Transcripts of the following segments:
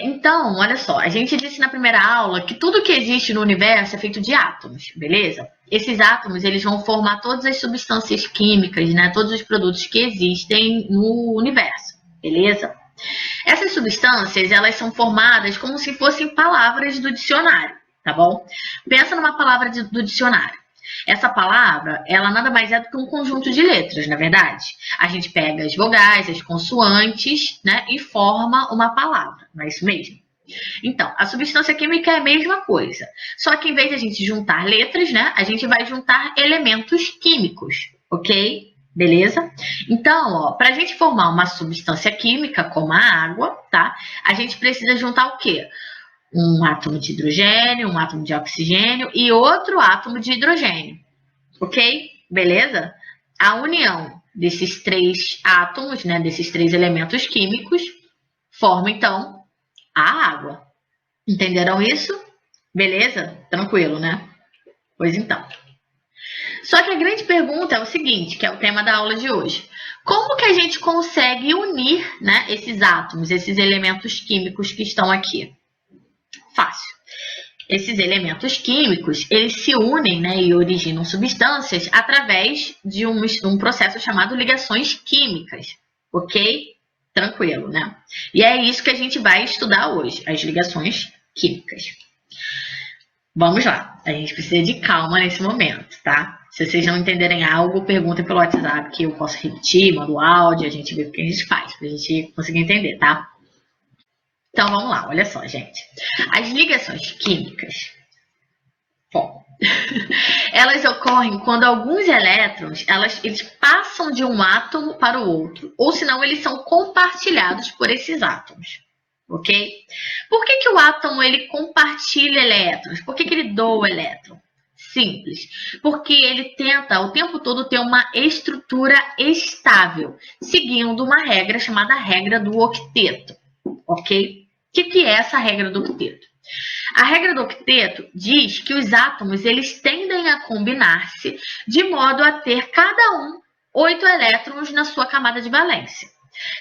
Então, olha só, a gente disse na primeira aula que tudo que existe no universo é feito de átomos, beleza? Esses átomos, eles vão formar todas as substâncias químicas, né? Todos os produtos que existem no universo, beleza? Essas substâncias, elas são formadas como se fossem palavras do dicionário, tá bom? Pensa numa palavra do dicionário. Essa palavra, ela nada mais é do que um conjunto de letras, na verdade. A gente pega as vogais, as consoantes, né, e forma uma palavra, não é isso mesmo? Então, a substância química é a mesma coisa, só que em vez de a gente juntar letras, né, a gente vai juntar elementos químicos, ok? Beleza? Então, ó, para a gente formar uma substância química, como a água, tá? A gente precisa juntar o quê? Um átomo de hidrogênio, um átomo de oxigênio e outro átomo de hidrogênio, ok? Beleza? A união desses três átomos, né, desses três elementos químicos, forma, então, a água. Entenderam isso? Beleza? Tranquilo, né? Pois então. Só que a grande pergunta é o seguinte, que é o tema da aula de hoje. Como que a gente consegue unir, né, esses átomos, esses elementos químicos que estão aqui? Fácil. Esses elementos químicos, eles se unem, né, e originam substâncias através de um processo chamado ligações químicas, ok? Tranquilo, né? E é isso que a gente vai estudar hoje, as ligações químicas. Vamos lá, a gente precisa de calma nesse momento, tá? Se vocês não entenderem algo, perguntem pelo WhatsApp que eu posso repetir, mando o áudio, a gente vê o que a gente faz, pra gente conseguir entender, tá? Então vamos lá, olha só, gente. As ligações químicas, bom, elas ocorrem quando alguns elétrons, eles passam de um átomo para o outro, ou senão eles são compartilhados por esses átomos, ok? Por que o átomo ele compartilha elétrons? Por que ele doa o elétron? Simples, porque ele tenta o tempo todo ter uma estrutura estável, seguindo uma regra chamada regra do octeto, ok? O que é essa regra do octeto? A regra do octeto diz que os átomos eles tendem a combinar-se de modo a ter cada um 8 elétrons na sua camada de valência.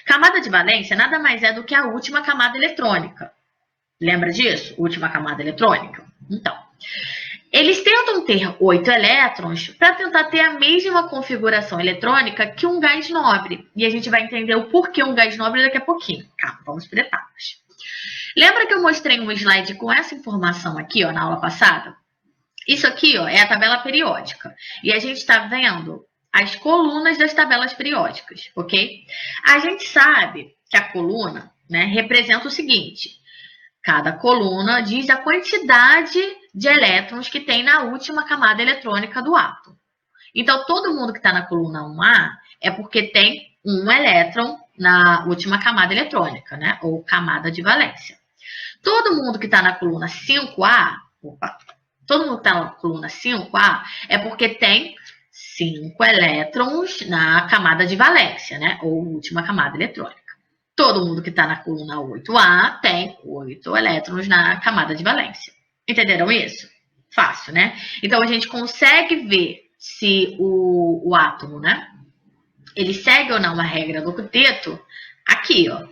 Camada de valência nada mais é do que a última camada eletrônica. Lembra disso? Última camada eletrônica? Então, eles tentam ter 8 elétrons para tentar ter a mesma configuração eletrônica que um gás nobre. E a gente vai entender o porquê um gás nobre daqui a pouquinho. Calma, vamos por etapas. Lembra que eu mostrei um slide com essa informação aqui, ó, na aula passada? Isso aqui, ó, é a tabela periódica. E a gente está vendo as colunas das tabelas periódicas, ok? A gente sabe que a coluna, né, representa o seguinte. Cada coluna diz a quantidade de elétrons que tem na última camada eletrônica do átomo. Então, todo mundo que está na coluna 1A é porque tem um elétron na última camada eletrônica, né? Ou camada de valência. Todo mundo que está na coluna 5A, todo mundo que está na coluna 5A é porque tem 5 elétrons na camada de valência, né? Ou última camada eletrônica. Todo mundo que está na coluna 8A tem 8 elétrons na camada de valência. Entenderam isso? Fácil, né? Então, a gente consegue ver se o átomo, né? Ele segue ou não a regra do octeto aqui, ó.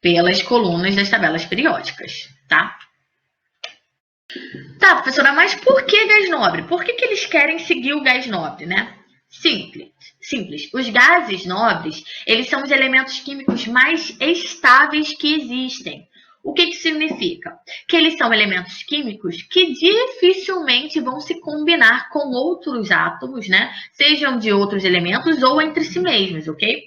Pelas colunas das tabelas periódicas, tá? Tá, professora, mas por que gás nobre? Por que eles querem seguir o gás nobre, né? Simples. Os gases nobres, eles são os elementos químicos mais estáveis que existem. O que significa? Que eles são elementos químicos que dificilmente vão se combinar com outros átomos, né? Sejam de outros elementos ou entre si mesmos, ok?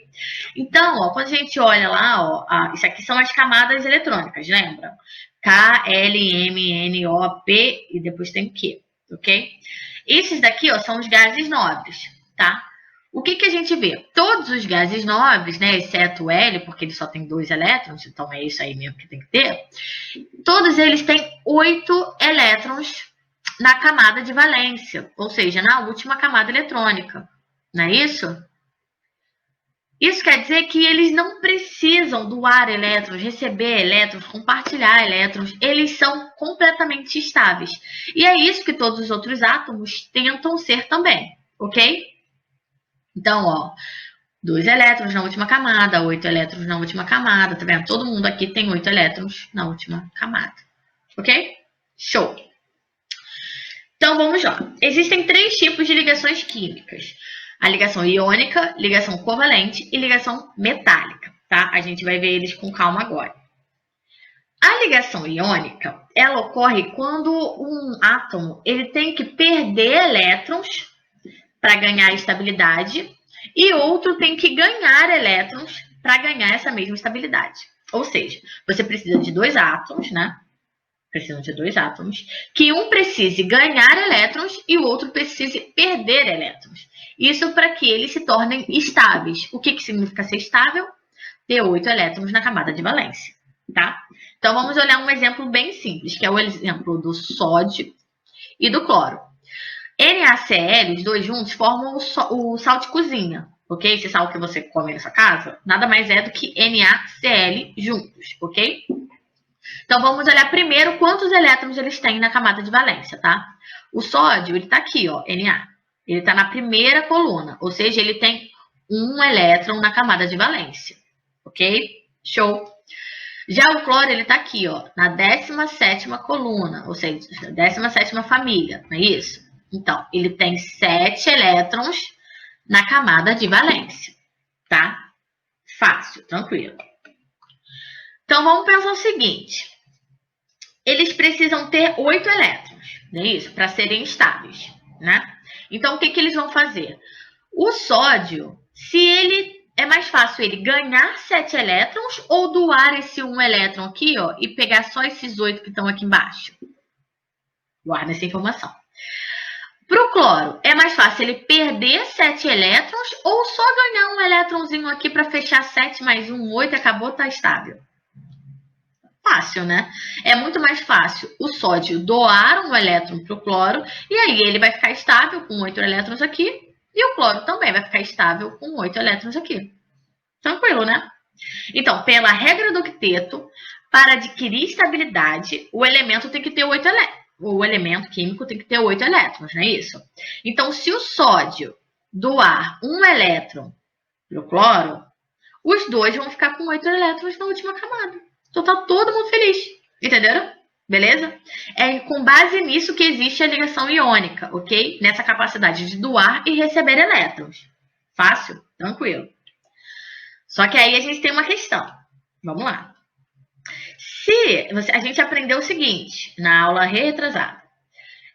Então, ó, quando a gente olha lá, ó, isso aqui são as camadas eletrônicas, lembra? K, L, M, N, O, P e depois tem Q, ok? Esses daqui, ó, são os gases nobres, tá? O que a gente vê? Todos os gases nobres, né, exceto o L, porque ele só tem 2 elétrons, então é isso aí mesmo que tem que ter. Todos eles têm 8 elétrons na camada de valência, ou seja, na última camada eletrônica. Não é isso? Isso quer dizer que eles não precisam doar elétrons, receber elétrons, compartilhar elétrons. Eles são completamente estáveis. E é isso que todos os outros átomos tentam ser também, ok? Então, ó, 2 elétrons na última camada, 8 elétrons na última camada, tá vendo? Todo mundo aqui tem 8 elétrons na última camada, ok? Show! Então, vamos lá. Existem 3 tipos de ligações químicas. A ligação iônica, ligação covalente e ligação metálica, tá? A gente vai ver eles com calma agora. A ligação iônica, ela ocorre quando um átomo ele tem que perder elétrons para ganhar estabilidade e outro tem que ganhar elétrons para ganhar essa mesma estabilidade. Ou seja, você precisa de 2 átomos, né? Precisam de 2 átomos, que um precise ganhar elétrons e o outro precise perder elétrons. Isso para que eles se tornem estáveis. O que significa ser estável? Ter 8 elétrons na camada de valência, tá? Então, vamos olhar um exemplo bem simples, que é o exemplo do sódio e do cloro. NaCl, os dois juntos, formam o sal de cozinha, ok? Esse sal que você come na sua casa, nada mais é do que NaCl juntos, ok? Então, vamos olhar primeiro quantos elétrons eles têm na camada de valência, tá? O sódio, ele tá aqui, ó, Na. Ele tá na primeira coluna, ou seja, ele tem 1 elétron na camada de valência, ok? Show! Já o cloro, ele tá aqui, ó, na 17ª coluna, ou seja, 17ª família, não é isso? Então, ele tem 7 elétrons na camada de valência, tá? Fácil, tranquilo. Então, vamos pensar o seguinte. Eles precisam ter 8 elétrons, não é isso? Para serem estáveis, né? Então, o que eles vão fazer? O sódio, se ele... É mais fácil ele ganhar 7 elétrons ou doar esse 1 elétron aqui, ó, e pegar só esses 8 que estão aqui embaixo? Guarda essa informação. Para o cloro, é mais fácil ele perder 7 elétrons ou só ganhar um elétronzinho aqui para fechar 7 mais 1, 8 e acabou, tá estável? Fácil, né? É muito mais fácil o sódio doar um elétron para o cloro e aí ele vai ficar estável com 8 elétrons aqui e o cloro também vai ficar estável com 8 elétrons aqui. Tranquilo, né? Então, pela regra do octeto, para adquirir estabilidade, o elemento tem que ter 8 elétrons. O elemento químico tem que ter 8 elétrons, não é isso? Então, se o sódio doar um elétron para o cloro, os dois vão ficar com 8 elétrons na última camada. Então, tá todo mundo feliz. Entenderam? Beleza? É com base nisso que existe a ligação iônica, ok? Nessa capacidade de doar e receber elétrons. Fácil? Tranquilo. Só que aí a gente tem uma questão. Vamos lá. A gente aprendeu o seguinte, na aula retrasada,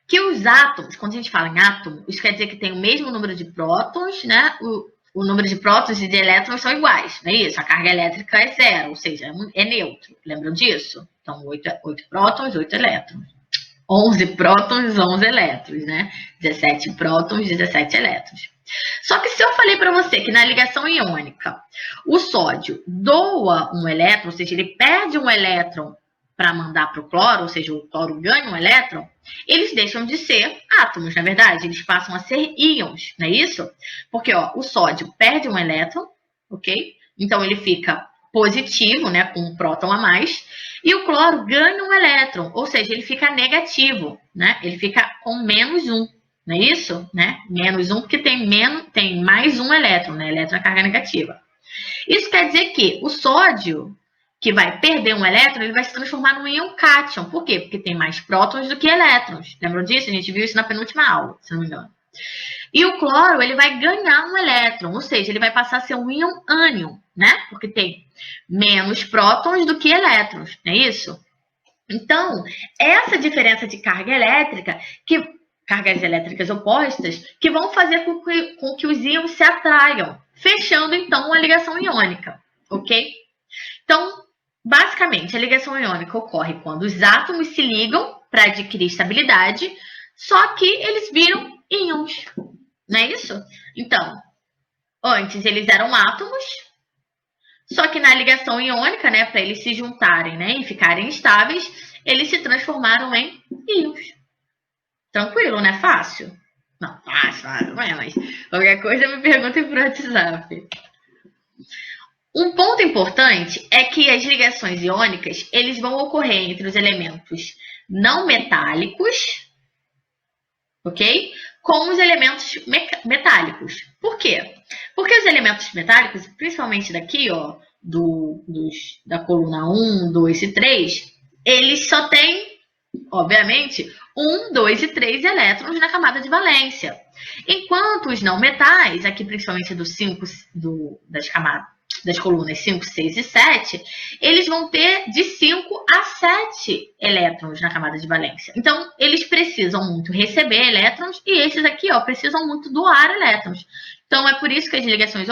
que os átomos, quando a gente fala em átomo, isso quer dizer que tem o mesmo número de prótons, né? O número de prótons e de elétrons são iguais, não é isso? A carga elétrica é 0, ou seja, é neutro. Lembram disso? Então, 8 prótons, 8 elétrons. 11 prótons, 11 elétrons, né? 17 prótons, 17 elétrons. Só que se eu falei para você que na ligação iônica o sódio doa um elétron, ou seja, ele perde um elétron para mandar para o cloro, ou seja, o cloro ganha um elétron, eles deixam de ser átomos, na verdade, eles passam a ser íons, não é isso? Porque ó, o sódio perde um elétron, ok? Então ele fica positivo, né, com um próton a mais, e o cloro ganha um elétron, ou seja, ele fica negativo, né? Ele fica com menos 1. Não é isso? Né? Menos 1 porque tem mais um elétron, né? Elétron é carga negativa. Isso quer dizer que o sódio, que vai perder um elétron, ele vai se transformar num íon cátion. Por quê? Porque tem mais prótons do que elétrons. Lembram disso? A gente viu isso na penúltima aula, se não me engano. E o cloro, ele vai ganhar um elétron, ou seja, ele vai passar a ser um íon ânion, né? Porque tem menos prótons do que elétrons, não é isso? Então, essa diferença de carga elétrica, cargas elétricas opostas, que vão fazer com que os íons se atraiam, fechando, então, a ligação iônica, ok? Então, basicamente, a ligação iônica ocorre quando os átomos se ligam para adquirir estabilidade, só que eles viram íons, não é isso? Então, antes eles eram átomos, só que na ligação iônica, né, para eles se juntarem, né, e ficarem estáveis, eles se transformaram em íons. Tranquilo, né? Fácil? Não, fácil, não é, mas qualquer coisa me perguntem por WhatsApp. Um ponto importante é que as ligações iônicas, eles vão ocorrer entre os elementos não metálicos, ok? Com os elementos metálicos. Por quê? Porque os elementos metálicos, principalmente daqui, ó, da coluna 1, 2 e 3, eles só têm, obviamente, 1, 2 e 3 elétrons na camada de valência. Enquanto os não metais, aqui principalmente das colunas 5, 6 e 7, eles vão ter de 5 a 7 elétrons na camada de valência. Então, eles precisam muito receber elétrons e esses aqui, ó, precisam muito doar elétrons. Então, é por isso que as ligações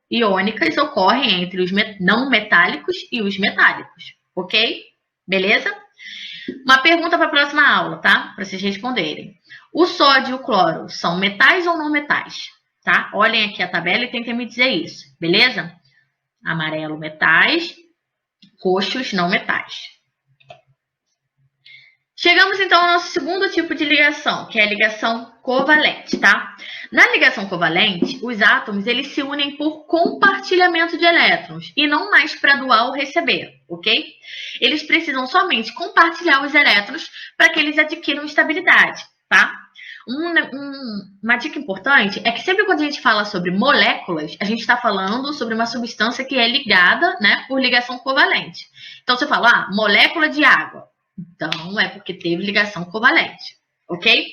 iônicas ocorrem entre os não metálicos e os metálicos, ok? Beleza? Uma pergunta para a próxima aula, tá? Para vocês responderem. O sódio e o cloro são metais ou não metais? Tá? Olhem aqui a tabela e tentem me dizer isso, beleza? Amarelo, metais. Roxos, não metais. Chegamos então ao nosso segundo tipo de ligação, que é a ligação covalente, tá? Na ligação covalente, os átomos eles se unem por compartilhamento de elétrons e não mais para doar ou receber, ok? Eles precisam somente compartilhar os elétrons para que eles adquiram estabilidade, tá? Uma dica importante é que sempre quando a gente fala sobre moléculas, a gente está falando sobre uma substância que é ligada, né, por ligação covalente. Então, você fala, molécula de água. Então, é porque teve ligação covalente, ok?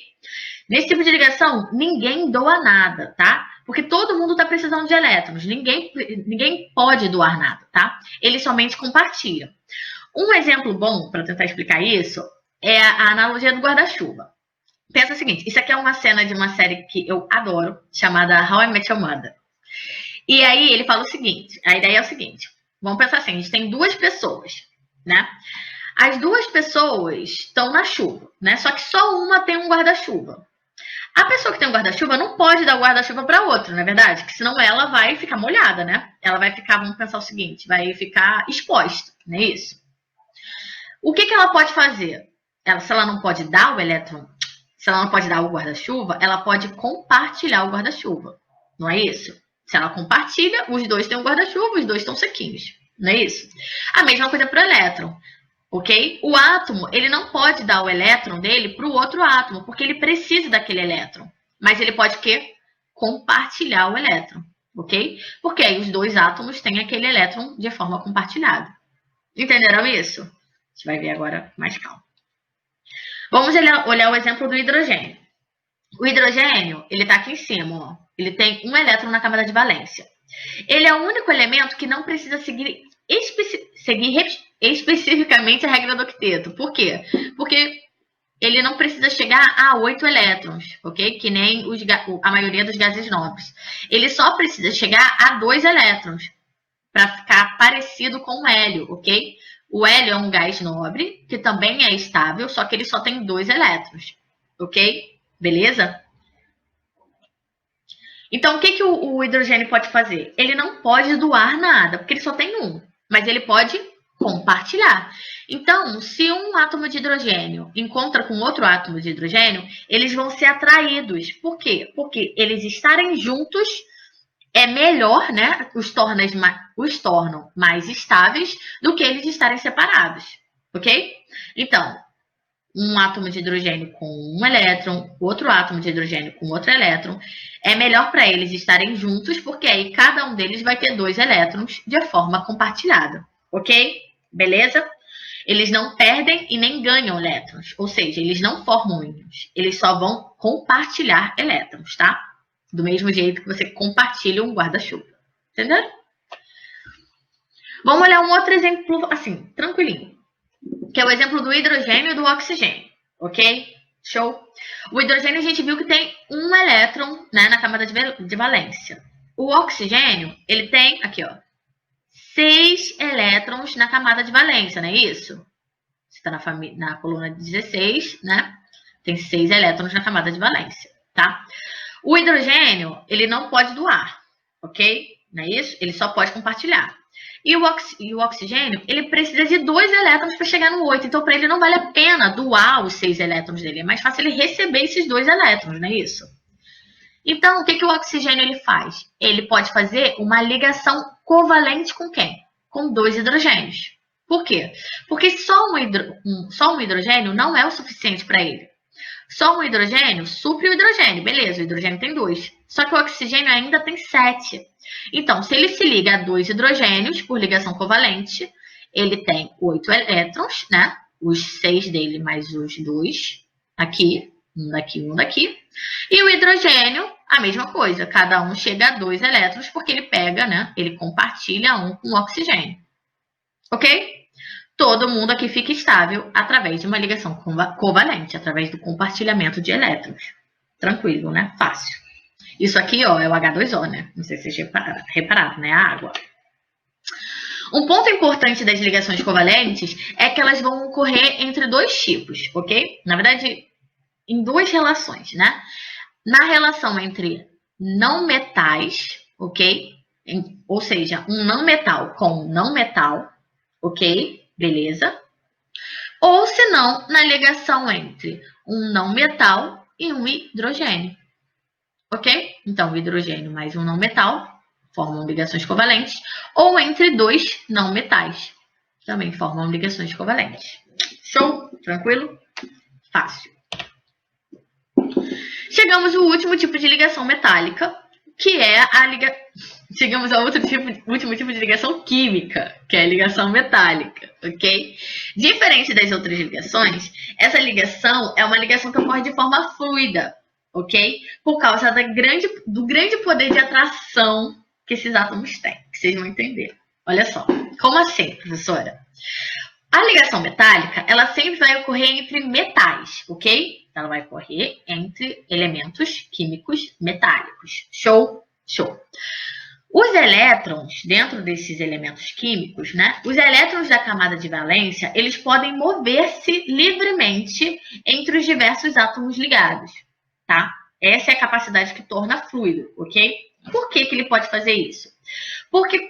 Nesse tipo de ligação, ninguém doa nada, tá? Porque todo mundo está precisando de elétrons. Ninguém pode doar nada, tá? Eles somente compartilham. Um exemplo bom para tentar explicar isso é a analogia do guarda-chuva. Pensa o seguinte, isso aqui é uma cena de uma série que eu adoro, chamada How I Met Your Mother. E aí ele fala o seguinte, a ideia é o seguinte, vamos pensar assim, a gente tem duas pessoas, né? As duas pessoas estão na chuva, né? Só que só uma tem um guarda-chuva. A pessoa que tem um guarda-chuva não pode dar o guarda-chuva para outra, não é verdade? Porque senão ela vai ficar molhada, né? Ela vai ficar, vamos pensar o seguinte, vai ficar exposta, não é isso? O que ela pode fazer? Se ela não pode dar o elétron, se ela não pode dar o guarda-chuva, ela pode compartilhar o guarda-chuva, não é isso? Se ela compartilha, os dois têm um guarda-chuva, os dois estão sequinhos, não é isso? A mesma coisa para o elétron. Ok? O átomo, ele não pode dar o elétron dele para o outro átomo, porque ele precisa daquele elétron. Mas ele pode o quê? Compartilhar o elétron, ok? Porque aí os dois átomos têm aquele elétron de forma compartilhada. Entenderam isso? A gente vai ver agora mais calma. Vamos olhar o exemplo do hidrogênio. O hidrogênio, ele está aqui em cima, ó. Ele tem um elétron na camada de valência. Ele é o único elemento que não precisa seguir especificamente a regra do octeto. Por quê? Porque ele não precisa chegar a 8 elétrons, ok? Que nem a maioria dos gases nobres. Ele só precisa chegar a 2 elétrons para ficar parecido com o hélio, ok? O hélio é um gás nobre, que também é estável, só que ele só tem 2 elétrons, ok? Beleza? Então, o que o hidrogênio pode fazer? Ele não pode doar nada, porque ele só tem um. Mas ele pode compartilhar. Então, se um átomo de hidrogênio encontra com outro átomo de hidrogênio, eles vão ser atraídos. Por quê? Porque eles estarem juntos é melhor, né? Os tornam mais estáveis do que eles estarem separados. Ok? Então, um átomo de hidrogênio com um elétron, outro átomo de hidrogênio com outro elétron, é melhor para eles estarem juntos, porque aí cada um deles vai ter 2 elétrons de forma compartilhada, ok? Beleza? Eles não perdem e nem ganham elétrons, ou seja, eles não formam íons, eles só vão compartilhar elétrons, tá? Do mesmo jeito que você compartilha um guarda-chuva, entendeu? Vamos olhar um outro exemplo, assim, tranquilinho. Que é o exemplo do hidrogênio e do oxigênio, ok? Show? O hidrogênio a gente viu que tem um elétron, né, na camada de valência. O oxigênio, ele tem, aqui ó, 6 elétrons na camada de valência, não é isso? Você está na coluna 16, né? Tem 6 elétrons na camada de valência, tá? O hidrogênio, ele não pode doar, ok? Não é isso? Ele só pode compartilhar. E o oxigênio, ele precisa de 2 elétrons para chegar no 8. Então, para ele não vale a pena doar os 6 elétrons dele. É mais fácil ele receber esses 2 elétrons, não é isso? Então, o que o oxigênio ele faz? Ele pode fazer uma ligação covalente com quem? Com 2 hidrogênios. Por quê? Porque só um hidrogênio não é o suficiente para ele. Só um hidrogênio supre o hidrogênio, beleza, o hidrogênio tem 2. Só que o oxigênio ainda tem 7. Então, se ele se liga a 2 hidrogênios por ligação covalente, ele tem 8 elétrons, né? Os 6 dele mais os 2 aqui, um daqui, um daqui. E o hidrogênio, a mesma coisa, cada um chega a 2 elétrons porque ele pega, né? Ele compartilha um com o oxigênio. Ok? Todo mundo aqui fica estável através de uma ligação covalente, através do compartilhamento de elétrons. Tranquilo, né? Fácil. Isso aqui, ó, é o H2O, né? Não sei se vocês repararam, né? A água. Um ponto importante das ligações covalentes é que elas vão ocorrer entre 2 tipos, ok? Na verdade, em 2 relações, né? Na relação entre não metais, ok? Ou seja, um não metal com um não metal, ok? Beleza? Ou se não, na ligação entre um não metal e um hidrogênio. Ok? Então, o hidrogênio mais um não metal formam ligações covalentes. Ou entre 2 não metais também formam ligações covalentes. Show? Tranquilo? Fácil. Chegamos ao último tipo de ligação metálica, que é a ligação... Chegamos ao último tipo de ligação química, que é a ligação metálica, ok? Diferente das outras ligações, essa ligação é uma ligação que ocorre de forma fluida, ok? Por causa do grande poder de atração que esses átomos têm, que vocês vão entender. Olha só, como assim, professora? A ligação metálica, ela sempre vai ocorrer entre metais, ok? Ela vai ocorrer entre elementos químicos metálicos. Show? Show. Os elétrons, dentro desses elementos químicos, né? Os elétrons da camada de valência, eles podem mover-se livremente entre os diversos átomos ligados, tá? Essa é a capacidade que torna fluido, ok? Por que ele pode fazer isso? Porque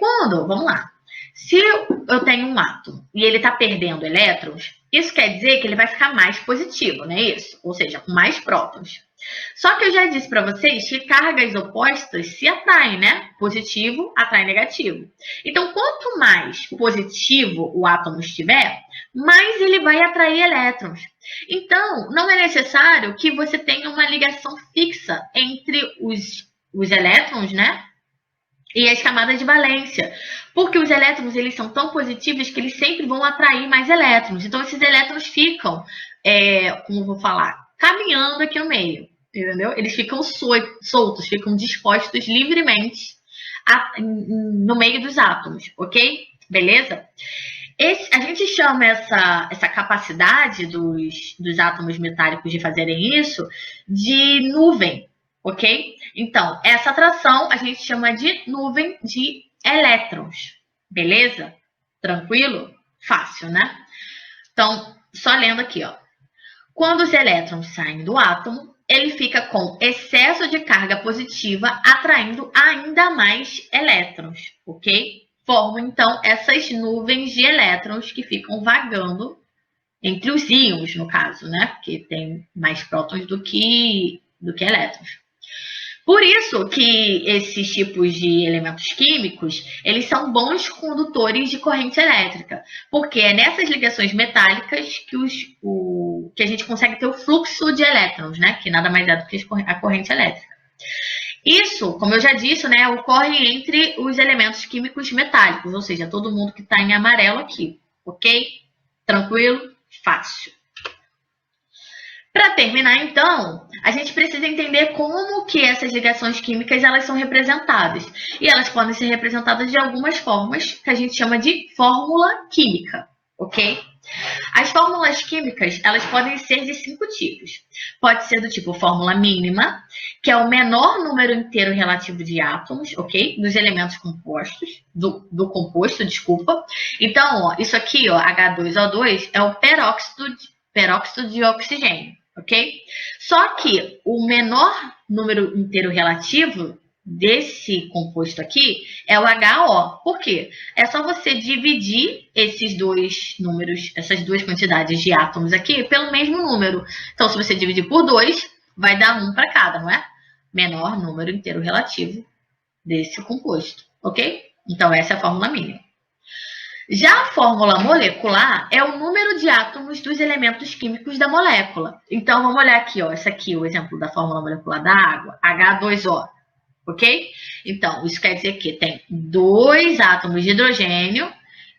vamos lá, se eu tenho um átomo e ele está perdendo elétrons, isso quer dizer que ele vai ficar mais positivo, não é isso? Ou seja, com mais prótons. Só que eu já disse para vocês que cargas opostas se atraem, né? Positivo atrai negativo. Então, quanto mais positivo o átomo estiver, mais ele vai atrair elétrons. Então, não é necessário que você tenha uma ligação fixa entre os elétrons, né? E as camadas de valência. Porque os elétrons, eles são tão positivos que eles sempre vão atrair mais elétrons. Então, esses elétrons ficam, como eu vou falar, caminhando aqui no meio. Entendeu? Eles ficam soltos, ficam dispostos livremente no meio dos átomos, ok? Beleza? A gente chama essa capacidade dos átomos metálicos de fazerem isso de nuvem, ok? Então, essa atração a gente chama de nuvem de elétrons, beleza? Tranquilo? Fácil, né? Então, só lendo aqui, ó. Quando os elétrons saem do átomo, ele fica com excesso de carga positiva, atraindo ainda mais elétrons, ok? Formam, então, essas nuvens de elétrons que ficam vagando entre os íons, no caso, né? Porque tem mais prótons do que elétrons. Por isso que esses tipos de elementos químicos, eles são bons condutores de corrente elétrica, porque é nessas ligações metálicas que a gente consegue ter o fluxo de elétrons, né? Que nada mais é do que a corrente elétrica. Isso, como eu já disse, né, ocorre entre os elementos químicos metálicos, ou seja, todo mundo que está em amarelo aqui, ok? Tranquilo? Fácil. Para terminar, então, a gente precisa entender como que essas ligações químicas elas são representadas. E elas podem ser representadas de algumas formas que a gente chama de fórmula química, ok? As fórmulas químicas, elas podem ser de 5 tipos. Pode ser do tipo fórmula mínima, que é o menor número inteiro relativo de átomos, ok? Dos elementos compostos, do composto, desculpa. Então, ó, isso aqui, ó, H2O2, é o peróxido de oxigênio, ok? Só que o menor número inteiro relativo desse composto aqui é o HO. Por quê? É só você dividir esses dois números, essas duas quantidades de átomos aqui, pelo mesmo número. Então, se você dividir por 2, vai dar 1 para cada, não é? Menor número inteiro relativo desse composto, ok? Então, essa é a fórmula mínima. Já a fórmula molecular é o número de átomos dos elementos químicos da molécula. Então, vamos olhar aqui, ó, esse aqui, o exemplo da fórmula molecular da água, H2O, ok? Então, isso quer dizer que tem 2 átomos de hidrogênio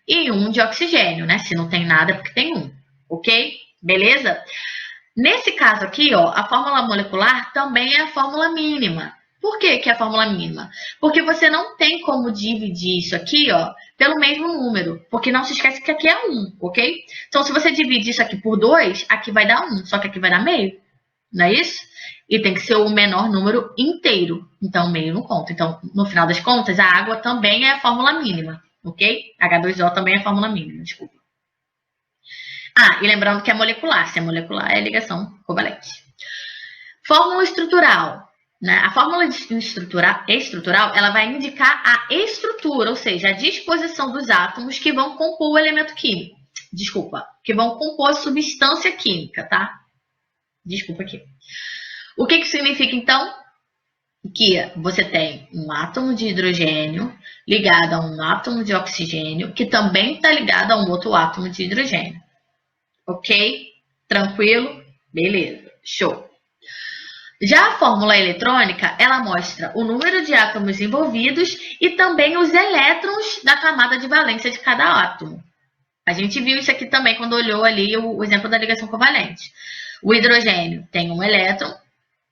e 1 de oxigênio, né? Se não tem nada, é porque tem 1, ok? Beleza? Nesse caso aqui, ó, a fórmula molecular também é a fórmula mínima. Por que é a fórmula mínima? Porque você não tem como dividir isso aqui, ó, pelo mesmo número. Porque não se esquece que aqui é 1, ok? Então, se você dividir isso aqui por 2, aqui vai dar 1, só que aqui vai dar meio. Não é isso? E tem que ser o menor número inteiro. Então, meio não conta. Então, no final das contas, a água também é a fórmula mínima, ok? H2O também é a fórmula mínima, desculpa. Ah, e lembrando que é molecular. Se é molecular, é ligação covalente. Fórmula estrutural. Né? A fórmula estrutural ela vai indicar a estrutura, ou seja, a disposição dos átomos que vão compor o elemento químico. Desculpa, que vão compor a substância química, tá? Desculpa aqui. O que significa, então? Que você tem um átomo de hidrogênio ligado a um átomo de oxigênio, que também está ligado a um outro átomo de hidrogênio. Ok? Tranquilo? Beleza. Show. Já a fórmula eletrônica, ela mostra o número de átomos envolvidos e também os elétrons da camada de valência de cada átomo. A gente viu isso aqui também quando olhou ali o exemplo da ligação covalente. O hidrogênio tem um elétron,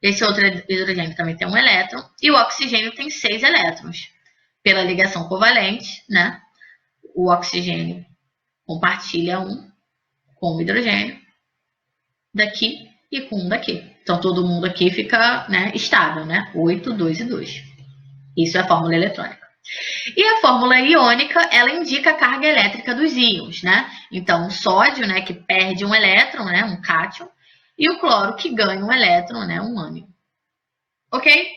esse outro hidrogênio também tem um elétron, e o oxigênio tem 6 elétrons. Pela ligação covalente, né? O oxigênio compartilha um com o hidrogênio daqui e com um daqui. Então, todo mundo aqui fica, né, estável, né? 8, 2 e 2. Isso é a fórmula eletrônica. E a fórmula iônica, ela indica a carga elétrica dos íons, né? Então, o sódio, né, que perde um elétron, né, um cátion, e o cloro, que ganha um elétron, né, um ânion. Ok?